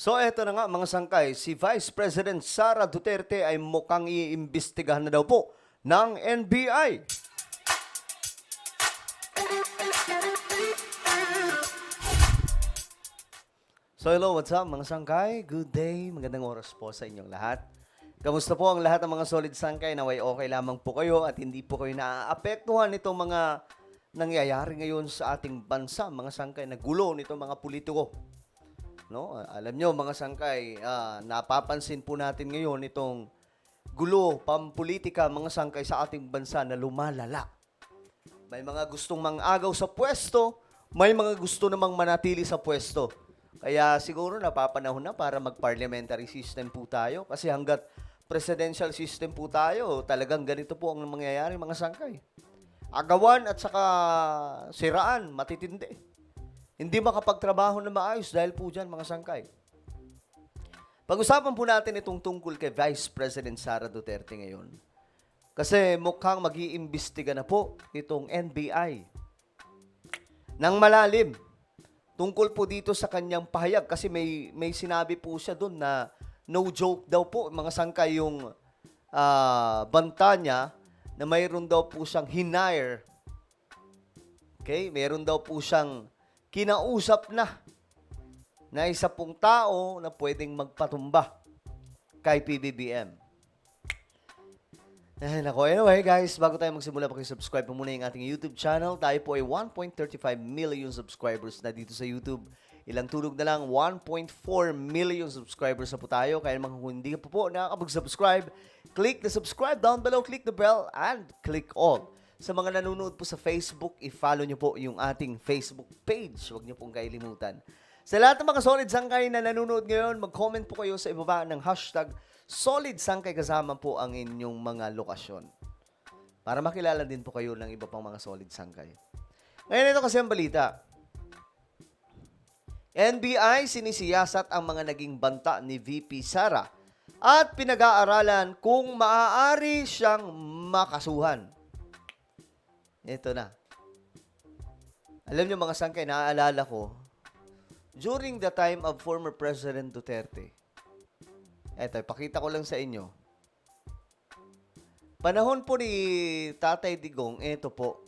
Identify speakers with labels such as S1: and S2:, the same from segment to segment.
S1: So eto na nga mga sangkay, si Vice President Sara Duterte ay mukhang iimbestigahan na daw po ng NBI. So hello, what's up mga sangkay? Good day, magandang oras po sa inyong lahat. Kamusta po ang lahat ng mga solid sangkay? Naway okay lamang po kayo at hindi po kayo naaapektuhan nitong mga nangyayari ngayon sa ating bansa, mga sangkay na gulo nitong mga politiko. No? Alam nyo mga sangkay, napapansin po natin ngayon itong gulo, pampolitika, mga sangkay sa ating bansa na lumalala. May mga gustong mangagaw sa pwesto, may mga gusto namang manatili sa pwesto. Kaya siguro napapanahon na para mag-parliamentary system po tayo kasi hanggat presidential system po tayo, talagang ganito po ang mangyayari mga sangkay. Agawan at saka siraan, matitindi. Hindi makapagtrabaho na maayos dahil po dyan mga sangkay. Pag-usapan po natin itong tungkol kay Vice President Sara Duterte ngayon. Kasi mukhang mag-iimbestiga na po itong NBI. Nang malalim. Tungkol po dito sa kanyang pahayag kasi may sinabi po siya doon na no joke daw po mga sangkay yung banta niya na mayroon daw po siyang hinire. Okay? Mayroon daw po siyang kinausap na isa pong tao na pwedeng magpatumba kay PBBM. Anyway guys, bago tayo magsimula, pakisubscribe po muna yung ating YouTube channel. Tayo po ay 1.35 million subscribers na dito sa YouTube. Ilang tulog na lang, 1.4 million subscribers na po tayo. Kaya naman kung hindi ka po nakakapag-subscribe, click the subscribe down below, click the bell, and click all. Sa mga nanonood po sa Facebook, i-follow nyo po yung ating Facebook page. Huwag nyo pong kailimutan. Sa lahat ng mga solid sangkay na nanonood ngayon, mag-comment po kayo sa ibaba ng hashtag solid sangkay kasama po ang inyong mga lokasyon. Para makilala din po kayo ng iba pang mga solid sangkay. Ngayon ito kasi ang balita. NBI sinisiyasat ang mga naging banta ni VP Sara at pinag-aaralan kung maaari siyang makasuhan. Ito na. Alam niyo mga sangkay, naaalala ko, during the time of former President Duterte, eto, pakita ko lang sa inyo. Panahon po ni Tatay Digong, eto po.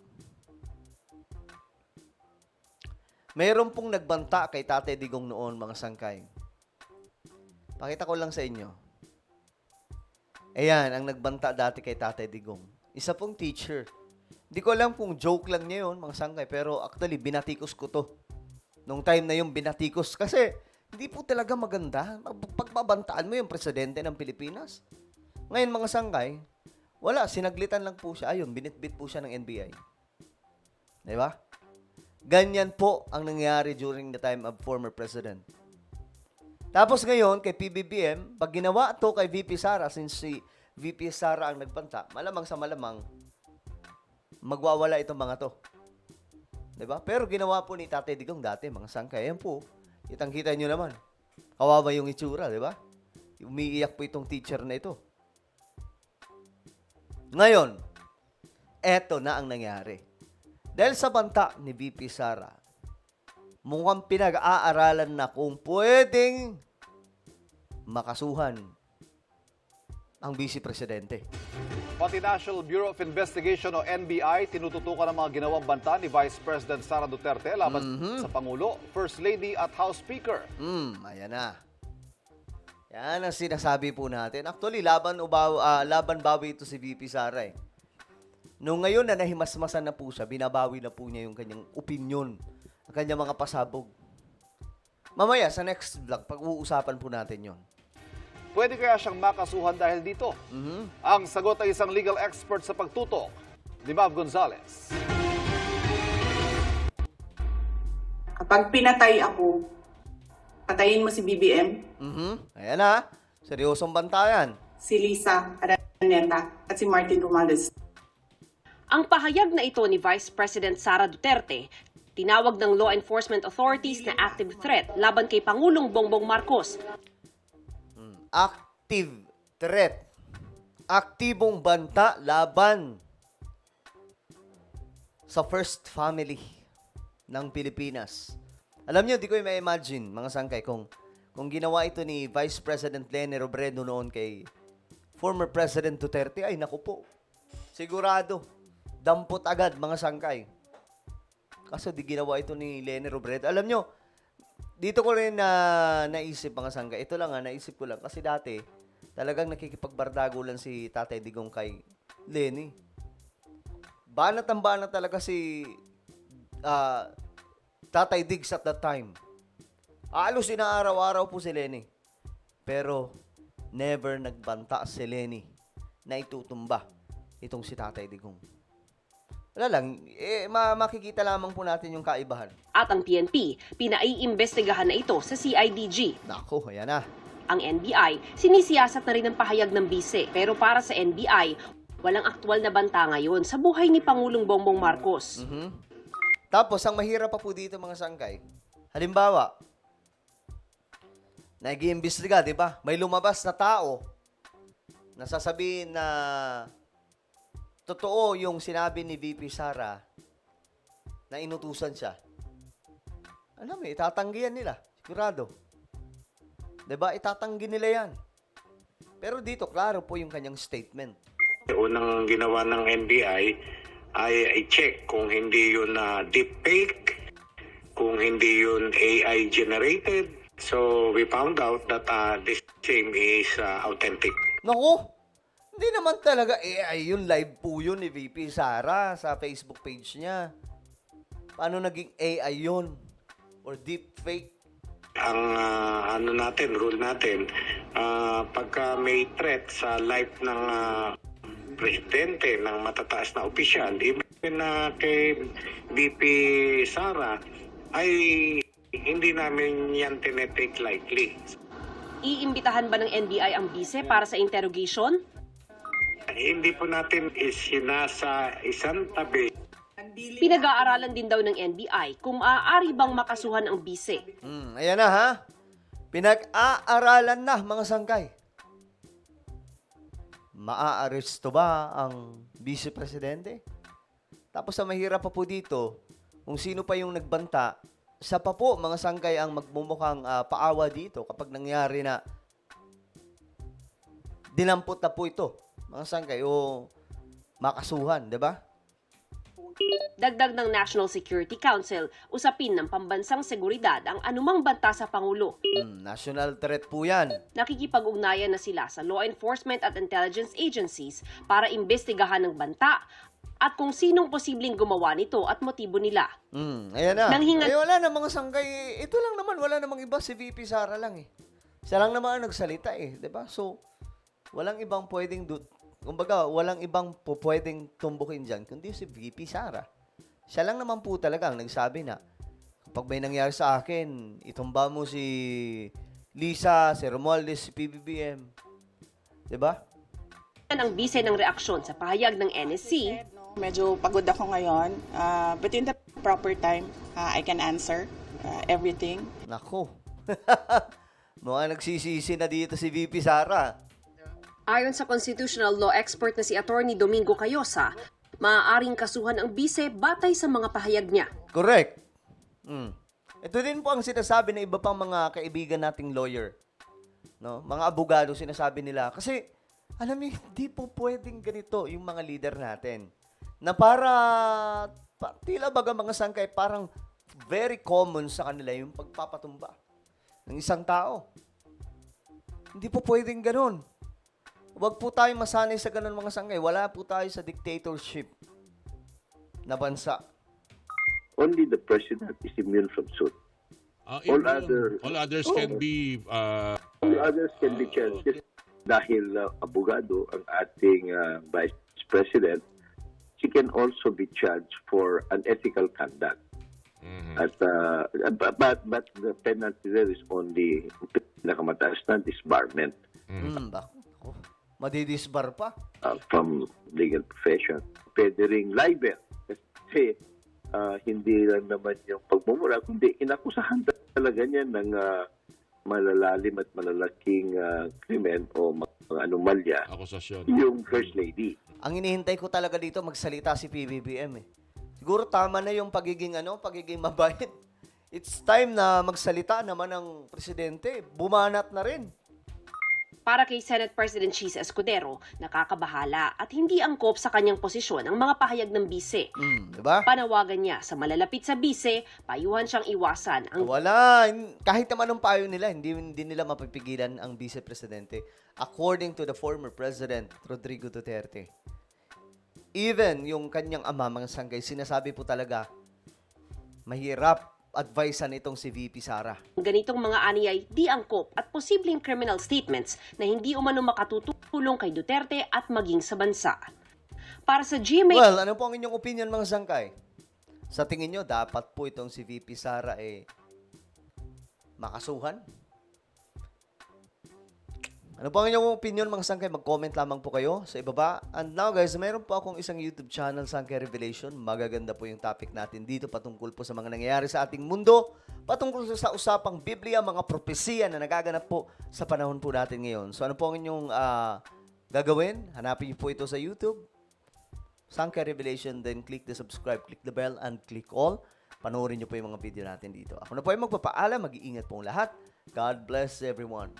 S1: Mayroon pong nagbanta kay Tatay Digong noon, mga sangkay. Pakita ko lang sa inyo. Ayan, ang nagbanta dati kay Tatay Digong. Isa pong teacher. Hindi ko alam kung joke lang niya yun, mga sangkay, pero actually, binatikos ko to. Nung time na yung binatikos. Kasi, hindi po talaga maganda. Pagbabantaan mo yung presidente ng Pilipinas. Ngayon, mga sangkay, wala, sinaglitan lang po siya. Ayun, binitbit po siya ng NBI. Diba? Ganyan po ang nangyari during the time of former president. Tapos ngayon, kay PBBM, pag ginawa to kay VP Sara, since si VP Sara ang nagbanta, malamang sa malamang, magwawala itong mga to. Diba? Pero ginawa po ni Tatay Digong dati, mga sangkay. Ayan po, kitang-kita nyo naman. Kawawa yung itsura, di ba? Umiiyak po itong teacher na ito. Ngayon, eto na ang nangyari. Dahil sa banta ni VP Sara, mukhang pinag-aaralan na kung pwedeng makasuhan ang Vice Presidente.
S2: Pati National Bureau of Investigation o NBI tinututukan ang mga ginawang banta ni Vice President Sara Duterte laban sa Pangulo, First Lady at House Speaker.
S1: Ayan na. Yan ang sinasabi po natin. Actually, laban bawi ito si VP Sara eh. Nung ngayon na nahimasmasan na po siya, binabawi na po niya yung kanyang opinion, ang kanyang mga pasabog. Mamaya, sa next vlog, pag-uusapan po natin yon.
S2: Pwede kaya siyang makasuhan dahil dito? Ang sagot ay isang legal expert sa pagtutok, ni Mav Gonzalez.
S3: Kapag pinatay ako, patayin mo si BBM,
S1: Ayan na. Seryosong bantayan.
S3: si Lisa Araneta, at si Martin Romualdez.
S4: Ang pahayag na ito ni Vice President Sara Duterte, tinawag ng law enforcement authorities na active threat laban kay Pangulong Bongbong Marcos.
S1: Active threat. Aktibong banta laban sa first family ng Pilipinas. Alam niyo, di ko i-imagine, mga sangkay, kung kung ginawa ito ni Vice President Leni Robredo noon kay former President Duterte, ay naku po, sigurado, dampot agad mga sangkay. Kaso di ginawa ito ni Leni Robredo. Alam nyo, dito ko rin naisip mga sangkay. Ito lang naisip ko lang. Kasi dati, talagang nakikipagbardago lang si Tatay Digong kay Leni. Banat talaga si Tatay Diggs at that time. Halos inaaraw-araw po si Leni. Pero, never nagbanta si Leni na itutumba itong si Tatay Digong. Wala lang, makikita lamang po natin yung kaibahan.
S4: At ang PNP, pinaiimbestigahan na ito sa CIDG.
S1: Nako, ayan na.
S4: Ang NBI, sinisiyasat na rin ang pahayag ng bise. Pero para sa NBI, walang aktwal na banta ngayon sa buhay ni Pangulong Bongbong Marcos.
S1: Tapos, ang mahirap pa po dito mga sangkay, halimbawa, nag-iimbestiga, di ba? May lumabas na tao na sasabihin na totoo yung sinabi ni VP Sara na inutusan siya. Alam mo, itatanggihan nila. Sigurado. Diba? Itatanggi nila yan. Pero dito, klaro po yung kanyang statement.
S5: Unang ginawa ng NBI ay i-check kung hindi yun deepfake, kung hindi yun AI generated. So we found out that this same is authentic.
S1: Naku! Hindi naman talaga AI yun. Live po yun ni VP Sara sa Facebook page niya. Paano naging AI yun? Or deepfake?
S5: Ang rule natin, pagka may threat sa life ng presidente, ng matataas na opisyal, even kay VP Sara, ay hindi namin yan tinetake lightly.
S4: Iimbitahan ba ng NBI ang bise para sa interrogation?
S5: Hindi po natin isinasa isang tabi.
S4: Pinag-aaralan din daw ng NBI kung maaari bang makasuhan ang bise.
S1: Ayan na ha. Pinag-aaralan na mga sangkay. Maaaresto ba ang Vice Presidente? Tapos ang mahirap pa po dito, kung sino pa yung nagbanta, sa pa po mga sangkay ang magmumukhang paawa dito kapag nangyari na dinampot na po ito, mga sangkay, o makasuhan, di ba?
S4: Dagdag ng National Security Council, usapin ng pambansang seguridad ang anumang banta sa Pangulo.
S1: National threat po yan.
S4: Nakikipag-ugnayan na sila sa law enforcement at intelligence agencies para imbestigahan ng banta at kung sinong posibleng gumawa nito at motibo nila.
S1: Ayan na.
S4: Nanghingan-
S1: Wala na mga sangkay. Ito lang naman, wala namang iba. Si VP Sara lang eh. Siya lang naman ang nagsalita eh. Diba? So, walang ibang pwedeng kumbaga, walang ibang pwedeng tumbukin dyan kundi si VP Sara. Siya lang naman po talaga ang nagsabi na kapag may nangyari sa akin, itumba mo si Lisa, si Romualdez, si PBBM. Diba?
S4: Yan ang bise ng reaksyon sa pahayag ng NSC.
S3: Medyo pagod ako ngayon. But in the proper time, I can answer everything.
S1: Nako. Mukhang nagsisisi na dito si VP Sara.
S4: Ayon sa constitutional law expert na si Attorney Domingo Cayosa, maaaring kasuhan ang bise batay sa mga pahayag niya.
S1: Correct. Ito din po ang sinasabi ng iba pang mga kaibigan nating lawyer. No? Mga abogado sinasabi nila. Kasi, alam niyo, hindi po pwedeng ganito yung mga leader natin. Na tila baga mga sangkay, parang very common sa kanila yung pagpapatumba ng isang tao. Hindi po pwedeng ganun. Huwag po tayong masanay sa ganun mga sangkay. Wala po tayo sa dictatorship na bansa.
S6: Only the president is immune from suit. All others
S7: can be
S6: All others can be charged. Dahil abogado ang ating vice president, she can also be charged for unethical conduct. At but the penalty there is only pinakamataas na disbarment
S1: Bako. Madidisbar pa.
S6: from legal profession. Pwede ring libel kasi hindi lang naman yung pagmumura, kundi inakusahan talaga niya ng malalalim at malalaking krimen o mga anomalya
S7: akusasyon.
S6: yung First Lady.
S1: Ang inihintay ko talaga dito magsalita si PBBM eh. Siguro tama na yung pagiging mabait. it's time na magsalita naman ng presidente. Bumanat na rin.
S4: Para kay Senate President Cheese Escudero, nakakabahala at hindi angkop sa kanyang posisyon ang mga pahayag ng bise.
S1: Diba?
S4: Panawagan niya sa malalapit sa bise, payuhan siyang iwasan ang
S1: Wala. Kahit naman anong payo nila, hindi nila mapipigilan ang Vice Presidente. According to the former President, Rodrigo Duterte. Even yung kanyang ama, mga sanggay, sinasabi po talaga, mahirap advisean itong si VP Sara.
S4: ganitong mga ani ay di angkop at posibleng criminal statements na hindi umano makatutulong kay Duterte at maging sa bansa. Para sa GMA
S1: Well, ano po ang inyong opinion, mga sangkay? Sa tingin nyo, dapat po itong si VP Sara makasuhan? Ano po ang inyong opinion, mga sangkay? Mag-comment lamang po kayo sa ibaba. And now guys, mayroon po akong isang YouTube channel, Sangkay Revelation. Magaganda po yung topic natin dito patungkol po sa mga nangyayari sa ating mundo, patungkol sa usapang Biblia, mga propesiya na nagaganap po sa panahon po natin ngayon. So ano po ang inyong gagawin? Hanapin niyo po ito sa YouTube, Sangkay Revelation, then click the subscribe, click the bell, and click all. Panoorin niyo po yung mga video natin dito. Ako na po ay magpapaalam, mag-iingat pong lahat. God bless everyone.